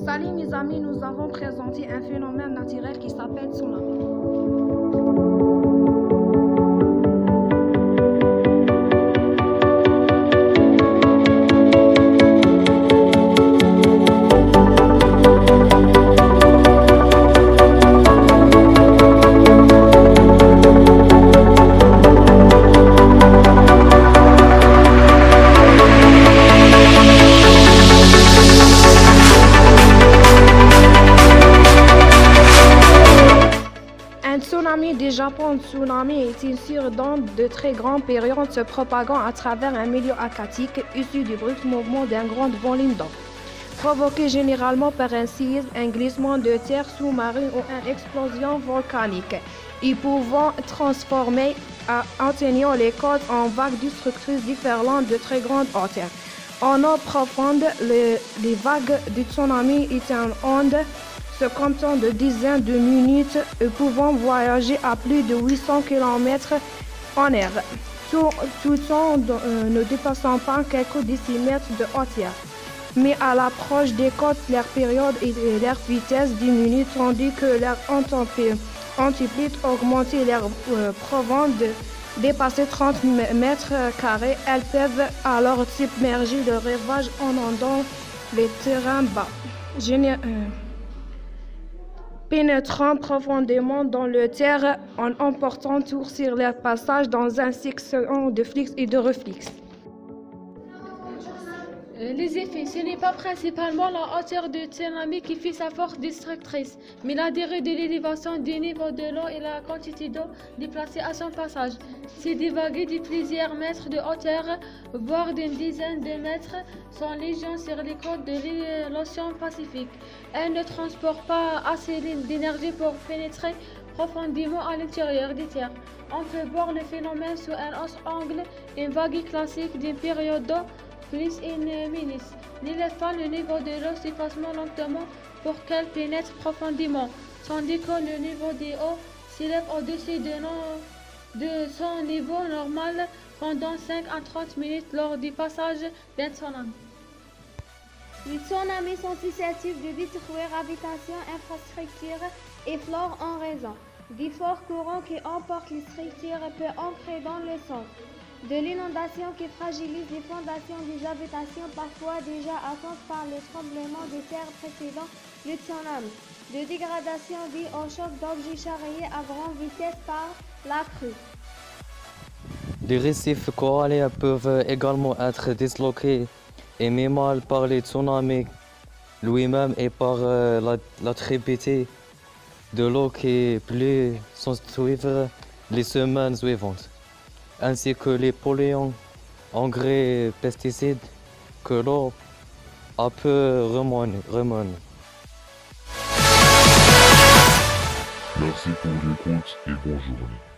Salut mes amis, nous avons présenté un phénomène naturel qui s'appelle tsunami. Un tsunami du Japon, tsunami est une série d'ondes de très grande période se propagant à travers un milieu aquatique issu du brusque mouvement d'un grand volume d'eau, provoqué généralement par un séisme, un glissement de terre sous-marin ou une explosion volcanique, et pouvant transformer, atteignant les côtes en vagues destructrices déferlant de très grande hauteur. En eau profonde, les vagues du tsunami étaient en ondes se comptant de dizaines de minutes et pouvant voyager à plus de 800 km en air, tout en ne dépassant pas quelques décimètres de hauteur. Mais à l'approche des côtes, leur période et leur vitesse diminuent tandis que leur amplitude augmente et leur provenance de dépasser 30 mètres carrés. Elles peuvent alors submerger le rivage en inondant les terrains bas, pénétrant profondément dans le terre en emportant tout sur leur passage dans un section de flux et de reflux. Les effets, ce n'est pas principalement la hauteur du tsunami qui fait sa force destructrice, mais la durée de l'élévation du niveau de l'eau et la quantité d'eau déplacée à son passage. Ces vagues de plusieurs mètres de hauteur, voire d'une dizaine de mètres, sont légion sur les côtes de l'océan Pacifique. Elles ne transportent pas assez d'énergie pour pénétrer profondément à l'intérieur des terres. On peut voir le phénomène sous un autre angle, une vague classique d'une période d'eau plus une minute. N'élève le niveau de l'eau suffisamment lentement pour qu'elle pénètre profondément, tandis que le niveau de l'eau s'élève au-dessus de son niveau normal pendant 5 à 30 minutes lors du passage d'un tsunami. Les tsunamis sont susceptibles de détruire habitations, infrastructures et flore en raison des forts courants qui emportent les structures peu ancrées dans le sol, de l'inondation qui fragilise les fondations des habitations parfois déjà atteintes par les tremblements de terre précédant le tsunami, de dégradation due au choc d'objets charriés à grande vitesse par la crue. Les récifs coralliens peuvent également être disloqués et mis mal par les tsunamis lui-même et par la trépidité de l'eau qui peut s'en suivre les semaines suivantes, ainsi que les polluants, engrais, pesticides que l'eau a pu remonter. Merci pour l'écoute et bonne journée.